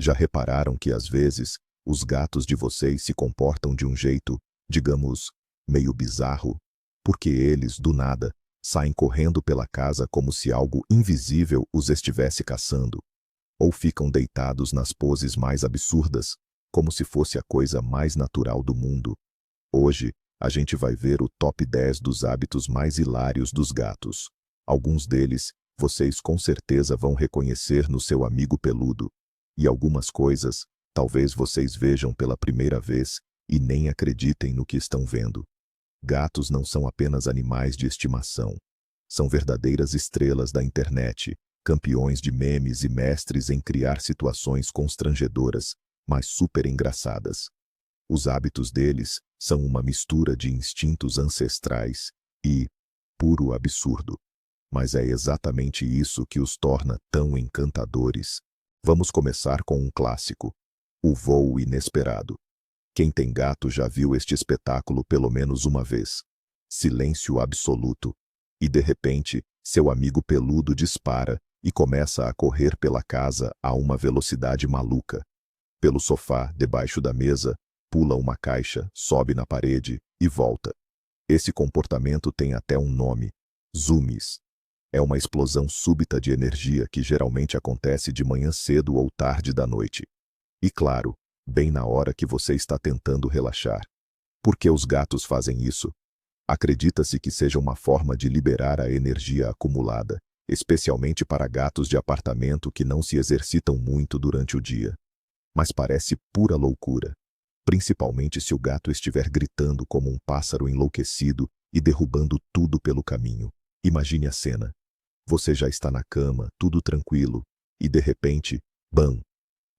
Já repararam que às vezes os gatos de vocês se comportam de um jeito, digamos, meio bizarro? Porque eles, do nada, saem correndo pela casa como se algo invisível os estivesse caçando. Ou ficam deitados nas poses mais absurdas, como se fosse a coisa mais natural do mundo. Hoje, a gente vai ver o top 10 dos hábitos mais hilários dos gatos. Alguns deles, vocês com certeza vão reconhecer no seu amigo peludo. E algumas coisas, talvez vocês vejam pela primeira vez e nem acreditem no que estão vendo. Gatos não são apenas animais de estimação. São verdadeiras estrelas da internet, campeões de memes e mestres em criar situações constrangedoras, mas super engraçadas. Os hábitos deles são uma mistura de instintos ancestrais e puro absurdo. Mas é exatamente isso que os torna tão encantadores. Vamos começar com um clássico: o voo inesperado. Quem tem gato já viu este espetáculo pelo menos uma vez. Silêncio absoluto. E de repente, seu amigo peludo dispara e começa a correr pela casa a uma velocidade maluca. Pelo sofá, debaixo da mesa, pula uma caixa, sobe na parede e volta. Esse comportamento tem até um nome: zoomies. É uma explosão súbita de energia que geralmente acontece de manhã cedo ou tarde da noite. E claro, bem na hora que você está tentando relaxar. Por que os gatos fazem isso? Acredita-se que seja uma forma de liberar a energia acumulada, especialmente para gatos de apartamento que não se exercitam muito durante o dia. Mas parece pura loucura. Principalmente se o gato estiver gritando como um pássaro enlouquecido e derrubando tudo pelo caminho. Imagine a cena. Você já está na cama, tudo tranquilo, e de repente, bam!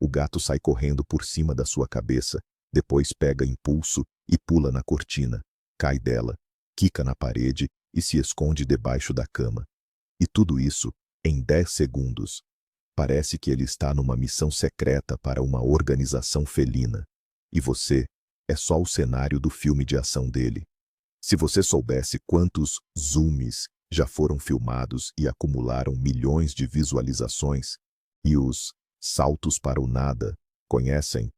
O gato sai correndo por cima da sua cabeça, depois pega impulso e pula na cortina, cai dela, quica na parede e se esconde debaixo da cama. E tudo isso em 10 segundos. Parece que ele está numa missão secreta para uma organização felina. E você é só o cenário do filme de ação dele. Se você soubesse quantos zoomies já foram filmados e acumularam milhões de visualizações, e os saltos para o nada, conhecem?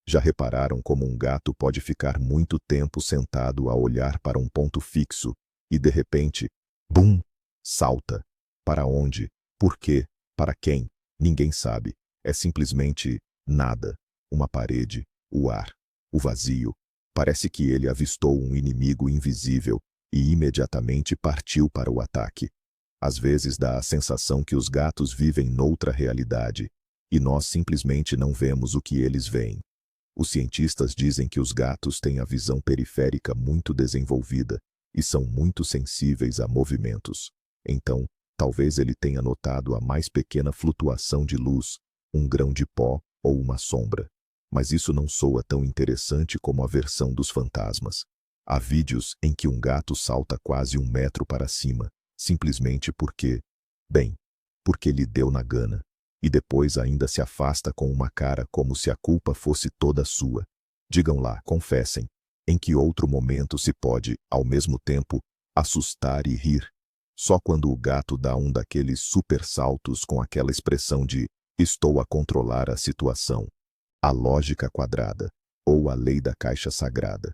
Já repararam como um gato pode ficar muito tempo sentado a olhar para um ponto fixo e de repente, bum, salta? Para onde? Por quê? Para quem? Ninguém sabe. É simplesmente nada. Uma parede, o ar, o vazio. Parece que ele avistou um inimigo invisível e imediatamente partiu para o ataque. Às vezes dá a sensação que os gatos vivem noutra realidade e nós simplesmente não vemos o que eles veem. Os cientistas dizem que os gatos têm a visão periférica muito desenvolvida e são muito sensíveis a movimentos. Então, talvez ele tenha notado a mais pequena flutuação de luz, um grão de pó ou uma sombra. Mas isso não soa tão interessante como a versão dos fantasmas. Há vídeos em que um gato salta quase 1 metro para cima, simplesmente porque lhe deu na gana. E depois ainda se afasta com uma cara como se a culpa fosse toda sua. Digam lá, confessem, em que outro momento se pode, ao mesmo tempo, assustar e rir? Só quando o gato dá um daqueles super saltos com aquela expressão de "estou a controlar a situação", a lógica quadrada, ou a lei da caixa sagrada.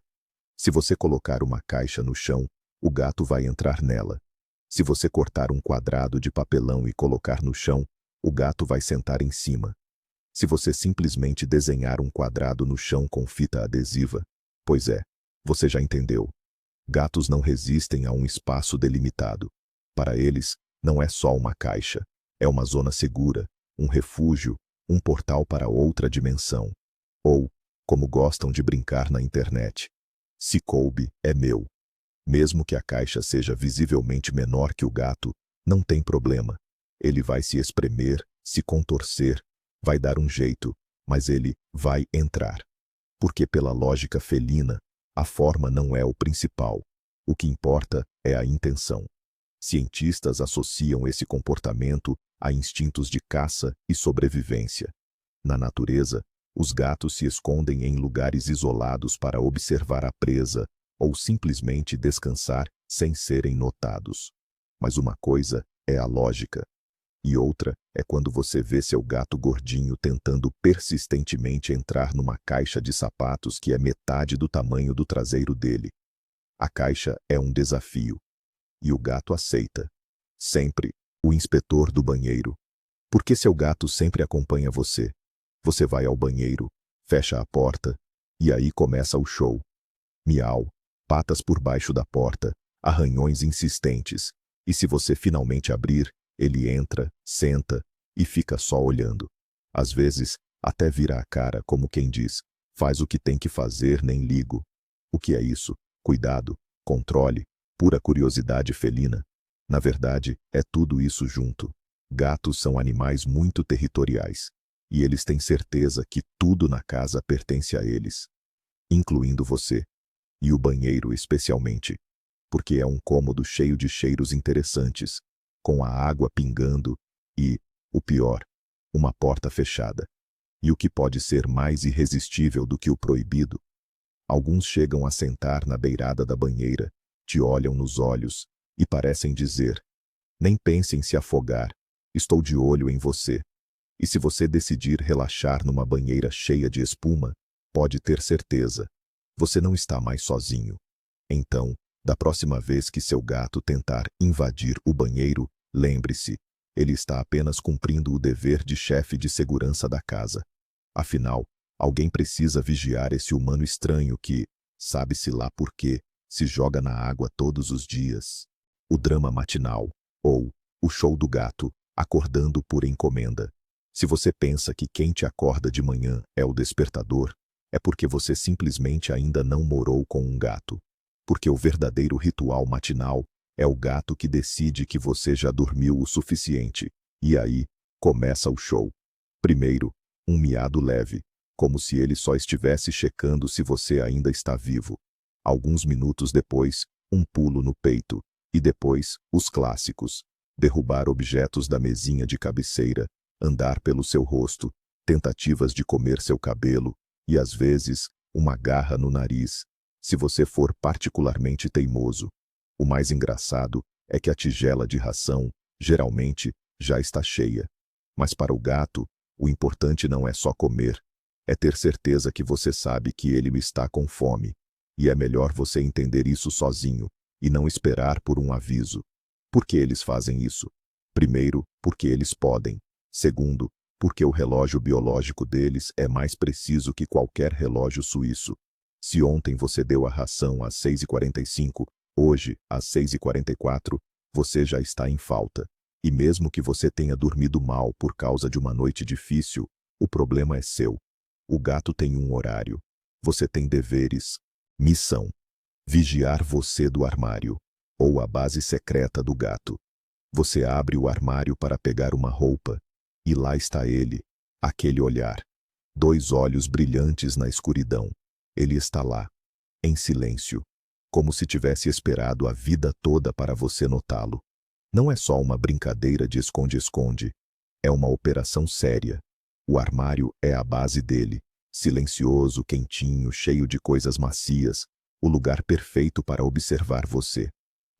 Se você colocar uma caixa no chão, o gato vai entrar nela. Se você cortar um quadrado de papelão e colocar no chão, o gato vai sentar em cima. Se você simplesmente desenhar um quadrado no chão com fita adesiva, pois é, você já entendeu. Gatos não resistem a um espaço delimitado. Para eles, não é só uma caixa, é uma zona segura, um refúgio, um portal para outra dimensão. Ou, como gostam de brincar na internet, se coube, é meu. Mesmo que a caixa seja visivelmente menor que o gato, não tem problema. Ele vai se espremer, se contorcer, vai dar um jeito, mas ele vai entrar. Porque pela lógica felina, a forma não é o principal. O que importa é a intenção. Cientistas associam esse comportamento a instintos de caça e sobrevivência. Na natureza, os gatos se escondem em lugares isolados para observar a presa ou simplesmente descansar sem serem notados. Mas uma coisa é a lógica. E outra é quando você vê seu gato gordinho tentando persistentemente entrar numa caixa de sapatos que é metade do tamanho do traseiro dele. A caixa é um desafio. E o gato aceita. Sempre. O inspetor do banheiro. Porque seu gato sempre acompanha você. Você vai ao banheiro, fecha a porta, e aí começa o show. Miau, patas por baixo da porta, arranhões insistentes. E se você finalmente abrir, ele entra, senta e fica só olhando. Às vezes, até vira a cara como quem diz: faz o que tem que fazer, nem ligo. O que é isso? Cuidado, controle, pura curiosidade felina. Na verdade, é tudo isso junto. Gatos são animais muito territoriais. E eles têm certeza que tudo na casa pertence a eles. Incluindo você. E o banheiro especialmente. Porque é um cômodo cheio de cheiros interessantes, com a água pingando e, o pior, uma porta fechada. E o que pode ser mais irresistível do que o proibido? Alguns chegam a sentar na beirada da banheira, te olham nos olhos e parecem dizer: nem pense em se afogar, estou de olho em você. E se você decidir relaxar numa banheira cheia de espuma, pode ter certeza, você não está mais sozinho. Então, da próxima vez que seu gato tentar invadir o banheiro, lembre-se, ele está apenas cumprindo o dever de chefe de segurança da casa. Afinal, alguém precisa vigiar esse humano estranho que, sabe-se lá por quê, se joga na água todos os dias. O drama matinal, ou o show do gato, acordando por encomenda. Se você pensa que quem te acorda de manhã é o despertador, é porque você simplesmente ainda não morou com um gato. Porque o verdadeiro ritual matinal é o gato que decide que você já dormiu o suficiente. E aí, começa o show. Primeiro, um miado leve, como se ele só estivesse checando se você ainda está vivo. Alguns minutos depois, um pulo no peito. E depois, os clássicos. Derrubar objetos da mesinha de cabeceira, andar pelo seu rosto, tentativas de comer seu cabelo, e às vezes, uma garra no nariz, se você for particularmente teimoso. O mais engraçado é que a tigela de ração, geralmente, já está cheia. Mas para o gato, o importante não é só comer, é ter certeza que você sabe que ele está com fome. E é melhor você entender isso sozinho, e não esperar por um aviso. Por que eles fazem isso? Primeiro, porque eles podem. Segundo, porque o relógio biológico deles é mais preciso que qualquer relógio suíço. Se ontem você deu a ração às 6h45, hoje, às 6h44, você já está em falta. E mesmo que você tenha dormido mal por causa de uma noite difícil, o problema é seu. O gato tem um horário. Você tem deveres. Missão: vigiar você do armário, ou a base secreta do gato. Você abre o armário para pegar uma roupa, e lá está ele, aquele olhar. 2 olhos brilhantes na escuridão. Ele está lá, em silêncio, como se tivesse esperado a vida toda para você notá-lo. Não é só uma brincadeira de esconde-esconde, é uma operação séria. O armário é a base dele, silencioso, quentinho, cheio de coisas macias, o lugar perfeito para observar você.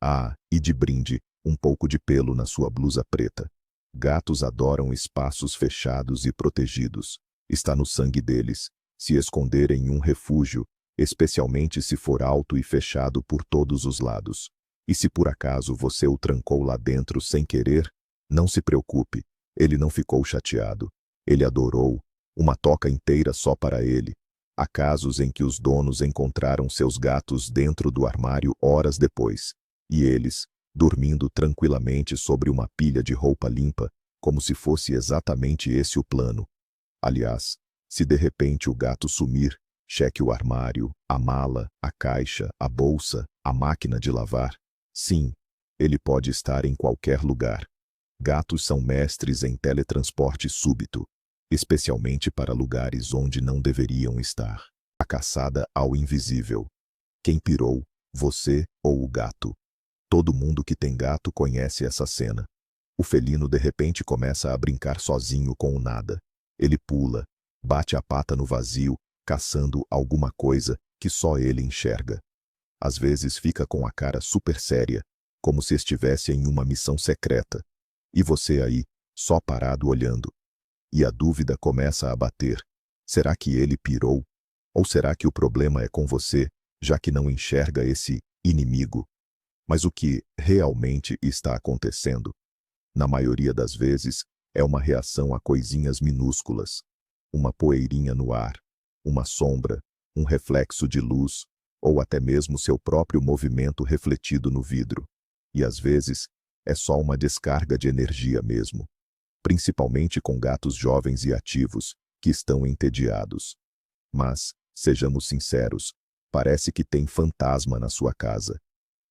Ah, e de brinde, um pouco de pelo na sua blusa preta. Gatos adoram espaços fechados e protegidos. Está no sangue deles, se esconder em um refúgio, especialmente se for alto e fechado por todos os lados. E se por acaso você o trancou lá dentro sem querer, não se preocupe, ele não ficou chateado. Ele adorou, uma toca inteira só para ele. Há casos em que os donos encontraram seus gatos dentro do armário horas depois, e eles, dormindo tranquilamente sobre uma pilha de roupa limpa, como se fosse exatamente esse o plano. Aliás, se de repente o gato sumir, cheque o armário, a mala, a caixa, a bolsa, a máquina de lavar. Sim, ele pode estar em qualquer lugar. Gatos são mestres em teletransporte súbito, especialmente para lugares onde não deveriam estar. A caçada ao invisível. Quem pirou, você ou o gato? Todo mundo que tem gato conhece essa cena. O felino de repente começa a brincar sozinho com o nada. Ele pula, bate a pata no vazio, caçando alguma coisa que só ele enxerga. Às vezes fica com a cara super séria, como se estivesse em uma missão secreta. E você aí, só parado olhando. E a dúvida começa a bater. Será que ele pirou? Ou será que o problema é com você, já que não enxerga esse inimigo? Mas o que realmente está acontecendo? Na maioria das vezes, é uma reação a coisinhas minúsculas. Uma poeirinha no ar, uma sombra, um reflexo de luz, ou até mesmo seu próprio movimento refletido no vidro. E às vezes, é só uma descarga de energia mesmo. Principalmente com gatos jovens e ativos, que estão entediados. Mas, sejamos sinceros, parece que tem fantasma na sua casa.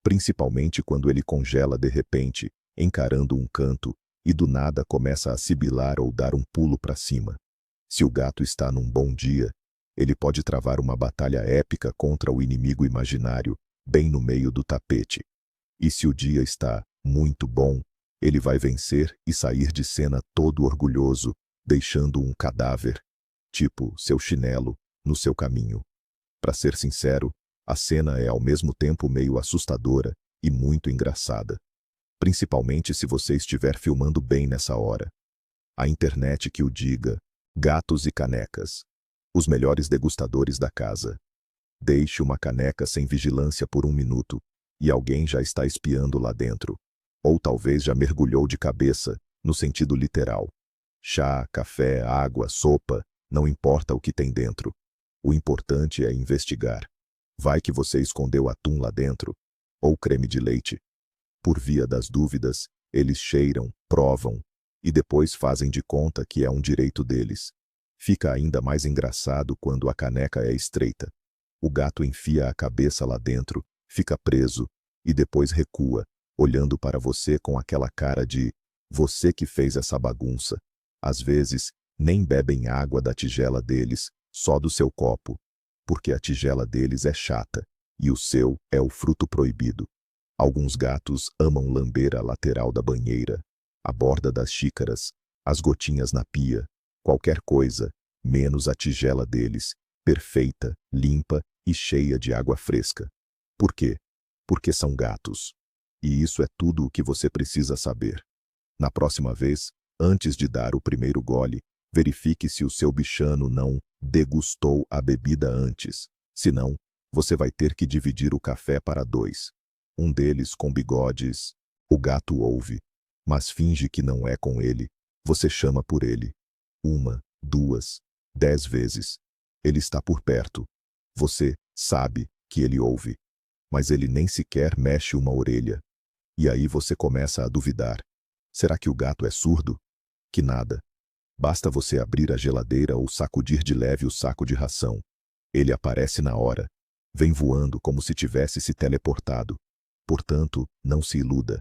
Principalmente quando ele congela de repente, encarando um canto, e do nada começa a sibilar ou dar um pulo para cima. Se o gato está num bom dia, ele pode travar uma batalha épica contra o inimigo imaginário, bem no meio do tapete. E se o dia está muito bom, ele vai vencer e sair de cena todo orgulhoso, deixando um cadáver, tipo seu chinelo, no seu caminho. Para ser sincero, a cena é ao mesmo tempo meio assustadora e muito engraçada. Principalmente se você estiver filmando bem nessa hora. A internet que o diga, gatos e canecas. Os melhores degustadores da casa. Deixe uma caneca sem vigilância por 1 minuto, e alguém já está espiando lá dentro. Ou talvez já mergulhou de cabeça, no sentido literal. Chá, café, água, sopa, não importa o que tem dentro. O importante é investigar. Vai que você escondeu atum lá dentro, ou creme de leite. Por via das dúvidas, eles cheiram, provam, e depois fazem de conta que é um direito deles. Fica ainda mais engraçado quando a caneca é estreita. O gato enfia a cabeça lá dentro, fica preso, e depois recua, olhando para você com aquela cara de você que fez essa bagunça. Às vezes, nem bebem água da tigela deles, só do seu copo, porque a tigela deles é chata, e o seu é o fruto proibido. Alguns gatos amam lamber a lateral da banheira, a borda das xícaras, as gotinhas na pia, qualquer coisa, menos a tigela deles, perfeita, limpa e cheia de água fresca. Por quê? Porque são gatos. E isso é tudo o que você precisa saber. Na próxima vez, antes de dar o primeiro gole, verifique se o seu bichano não degustou a bebida antes. Senão, você vai ter que dividir o café para 2. Um deles com bigodes. O gato ouve, mas finge que não é com ele. Você chama por ele. 1, 2, 10 vezes. Ele está por perto. Você sabe que ele ouve, mas ele nem sequer mexe uma orelha. E aí você começa a duvidar. Será que o gato é surdo? Que nada. Basta você abrir a geladeira ou sacudir de leve o saco de ração. Ele aparece na hora. Vem voando como se tivesse se teleportado. Portanto, não se iluda.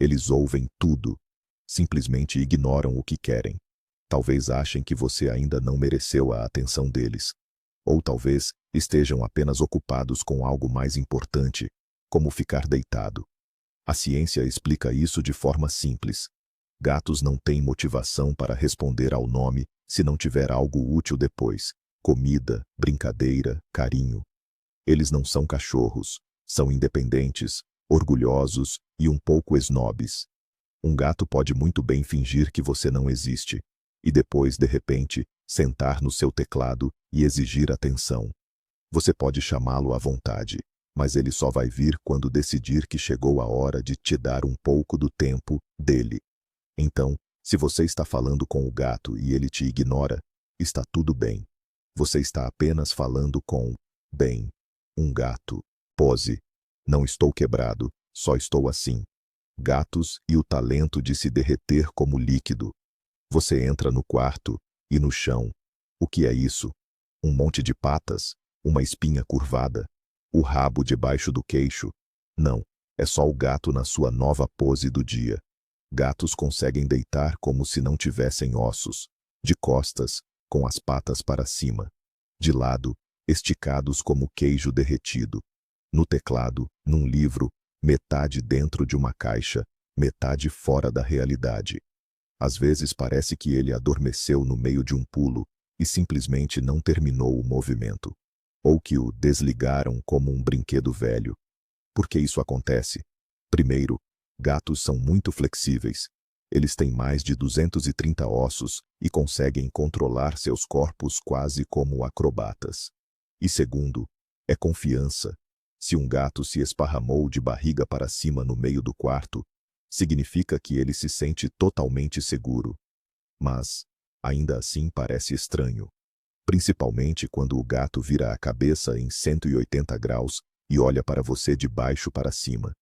Eles ouvem tudo. Simplesmente ignoram o que querem. Talvez achem que você ainda não mereceu a atenção deles. Ou talvez estejam apenas ocupados com algo mais importante, como ficar deitado. A ciência explica isso de forma simples. Gatos não têm motivação para responder ao nome se não tiver algo útil depois. Comida, brincadeira, carinho. Eles não são cachorros. São independentes, orgulhosos e um pouco snobs. Um gato pode muito bem fingir que você não existe, e depois, de repente, sentar no seu teclado e exigir atenção. Você pode chamá-lo à vontade, mas ele só vai vir quando decidir que chegou a hora de te dar um pouco do tempo dele. Então, se você está falando com o gato e ele te ignora, está tudo bem. Você está apenas falando com, bem, um gato. Pose. Não estou quebrado, só estou assim. Gatos e o talento de se derreter como líquido. Você entra no quarto, e no chão. O que é isso? Um monte de patas? Uma espinha curvada? O rabo debaixo do queixo? Não, é só o gato na sua nova pose do dia. Gatos conseguem deitar como se não tivessem ossos, de costas, com as patas para cima, de lado, esticados como queijo derretido. No teclado, num livro, metade dentro de uma caixa, metade fora da realidade. Às vezes parece que ele adormeceu no meio de um pulo e simplesmente não terminou o movimento. Ou que o desligaram como um brinquedo velho. Por que isso acontece? Primeiro, gatos são muito flexíveis. Eles têm mais de 230 ossos e conseguem controlar seus corpos quase como acrobatas. E segundo, é confiança. Se um gato se esparramou de barriga para cima no meio do quarto, significa que ele se sente totalmente seguro. Mas, ainda assim parece estranho. Principalmente quando o gato vira a cabeça em 180 graus e olha para você de baixo para cima.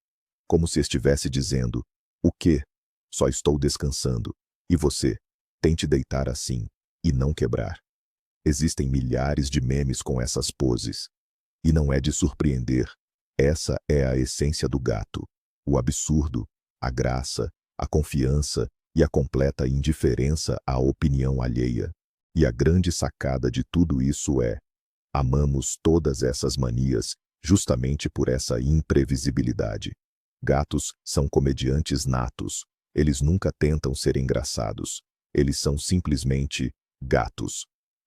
Como se estivesse dizendo, o quê? Só estou descansando. E você? Tente deitar assim, e não quebrar. Existem milhares de memes com essas poses. E não é de surpreender. Essa é a essência do gato. O absurdo, a graça, a confiança e a completa indiferença à opinião alheia. E a grande sacada de tudo isso é: amamos todas essas manias justamente por essa imprevisibilidade. Gatos são comediantes natos. Eles nunca tentam ser engraçados. Eles são simplesmente gatos.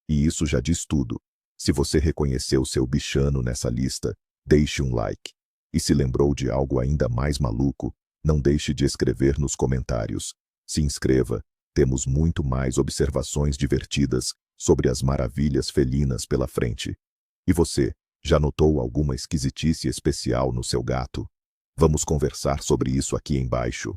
E isso já diz tudo. Se você reconheceu seu bichano nessa lista, deixe um like. E se lembrou de algo ainda mais maluco, não deixe de escrever nos comentários. Se inscreva, temos muito mais observações divertidas sobre as maravilhas felinas pela frente. E você, já notou alguma esquisitice especial no seu gato? Vamos conversar sobre isso aqui embaixo.